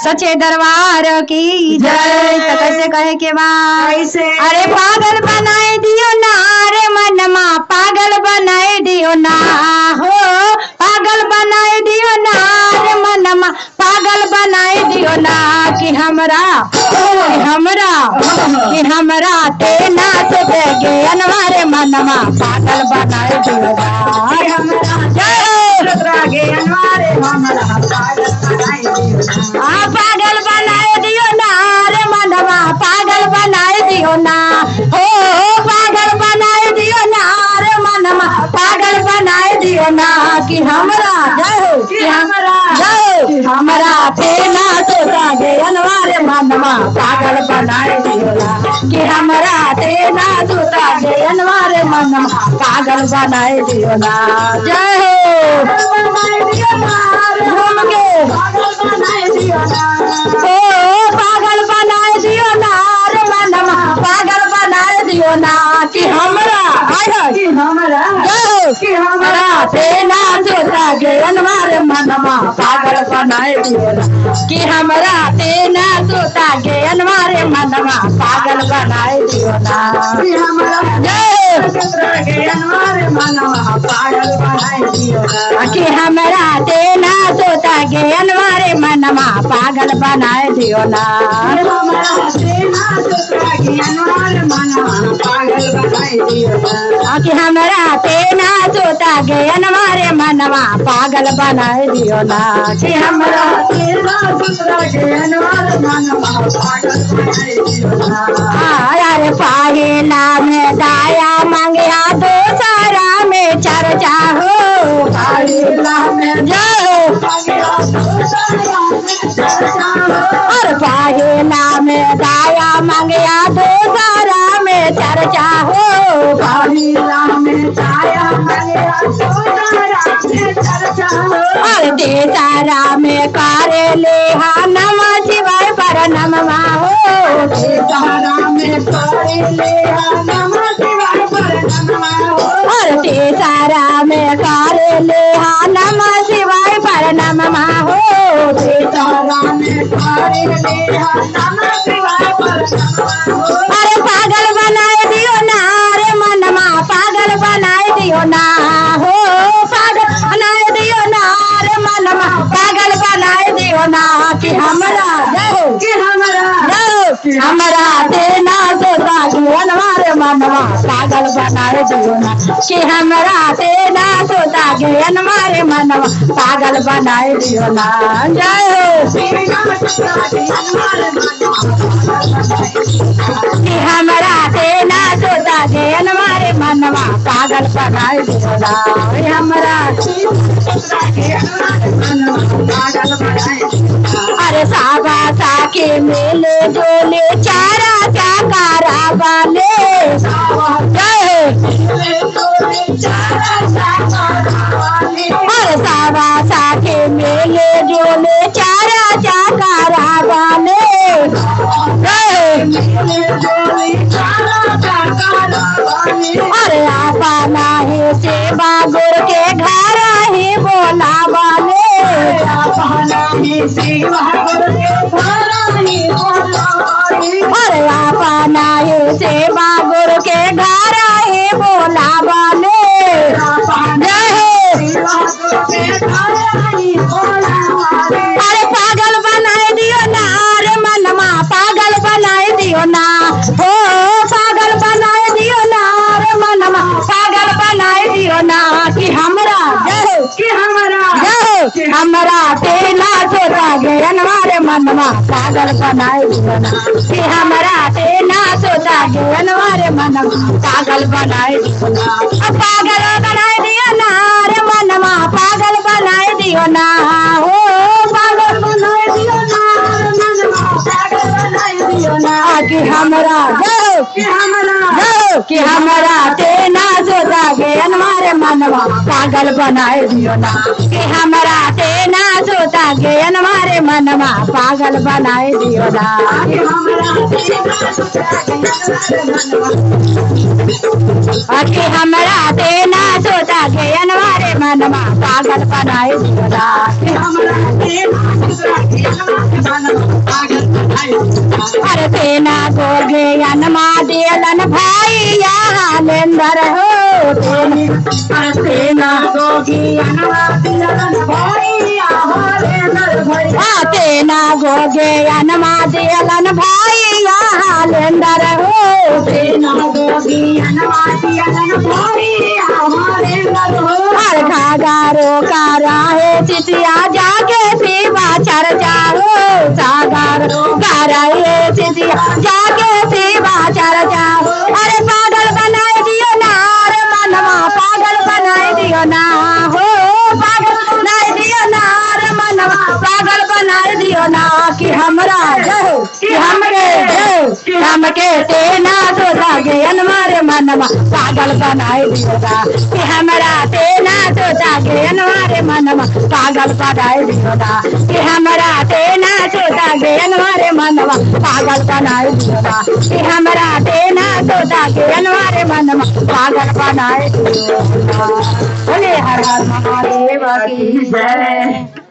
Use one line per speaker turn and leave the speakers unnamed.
सच्चे दरबार की जय। तो कैसे कहे के बाद अरे पागल बनाए दियो ना रे मनमा पागल बनाए दियो ना हो पागल बनाए दियो ना रे मनमा पागल बनाए दियो ना कि हमरा ते ना से देगे अनवारे मनमा पागल बनाए दियो ना पागल बनाए दियो ना रे मनवा पागल बनाए दियो ना हो पागल बनाए दियो ना रे मनवा पागल बनाए दियो ना कि हमरा हमरा ते ना तो जागे अनवारे मनवा पागल बनाए दियो ना कि हमरा ते ना तो जागे अनवारे मनवा पागल बनाए दियो ना जय हो घूम के पागल बनाए दियो ना रे मनवा पागल बनाए दियो ना कि हमरा ते ना तो जागे अनवारे मनवा पागल बनाए दियो ना कि हमरा ते ना तो जागे अनवारे मनवा पागल बनाए दियो ना कि हमरा कि हमरा ते ना सोता गे अनवारे मनवा पागल बनाए दियो ना कि हमरा ते ना सोता गे अनवारे मनवा पागल बनाए दियो ना कि हमरा ते ना सोता गे अनवारे मनवा पागल बनाए दियो ना अरे पाहेला में दाया मांगया तो सारा में चर्चा हो पाहेला में जाओ और पाहेला में दाया मांगया तो सारा में चर्चा हो पाहेला में दाया मांगया तो सारा में चर्चा हो और दे सारा में कारे ले हा नमः शिवाय पर नमः हो दे सारा में कारे ले हा नमः शिवाय पर नमः हो और दे सारा में कारे ले हा नमः शिवाय पर नमः हो दे सारा में कारे ले हा नमः शिवाय पर नमः हो अरे पागल बनाए दियो ना रे मनमा पागल बनाए दियो ना हो पागल बनाए दियो ना रे मनमा पागल बनाए दियो ना कि हमरा ते ना सोता अनवारे मनवा पागल बनाए दियो ना कि हमरा ते ना सोता अनवारे मनवा पागल बनाए दियो ना जय हो कि हमरा ते ना सोता अनवारे मनवा पागल बनाए दियो ना हमरा अरे साबा साके मेले जोले चारा चाकारा वाले अरे साबा साके मेले जोले चारा चाकारा वाले अरे आपा नाही सेवा गुर के घर ही बोला वाले अरे आपा नाही सेवा गुरु के घर ही बोला वाले अरे पागल बनाए दियो ना रे मनवा पागल बनाए दियो ना हो पागल बनाए दियो ना रे मनवा पागल बनाए दियो ना कि हमरा हमरा ते ना सोता गे अनवारे मनवा पागल बनाए दियो ना कि हमरा ते ना सोता गे अनवारे मनवा पागल बनाए दियो ना पागल बनाए दियो ना रे मनवा पागल बनाए दियो ना हो पागल बनाए दियो ना मनवा पागल बनाए दियो ना कि हमरा कि हमरा ते ना सोता गे अनवारे मनवा पागल बनाए दियो ना कि हमरा ते ना सोता गे अनवारे मनवा पागल बनाए दियो ना कि हमरा ते ना सोता गे अनवारे मनवा पागल बनाए दियो ना कि हमरा ते ना सोता गे अनवारे मनवा तेना गोगे अनमा दियलन भैया लेंदर हो तेना गोगी अनमा दियलन भैया तेना गोगे अनमा दियलन भैया लेंदर हो तेना गोगी अनमा दियलन भैया लेंदर हो हर खागारो कारा है चितिया जाके सेवा चर्चा हो सागारो कारा है चितिया जाके सेवा चर्चा हो अरे पागल बनाए दियो ना रे मनवा पागल बनाए दियो ना हो पागल बनाए दियो ना रे मनवा पागल बनाए दियो ना कि हमरा कि हमके तेना तो जागे अनमारे मनवा पागल बनाए दियो ना कि हमरा तेना तो जागे अनमारे मनवा पागल बनाए दियो ना कि हमरा तेना तो जागे अनमारे मनवा पागल बनाए दियो ना कि हमरा तेना तो जागे अनमारे मनवा पागल बनाए दियो ना। बोले हर हर महादेव की जय।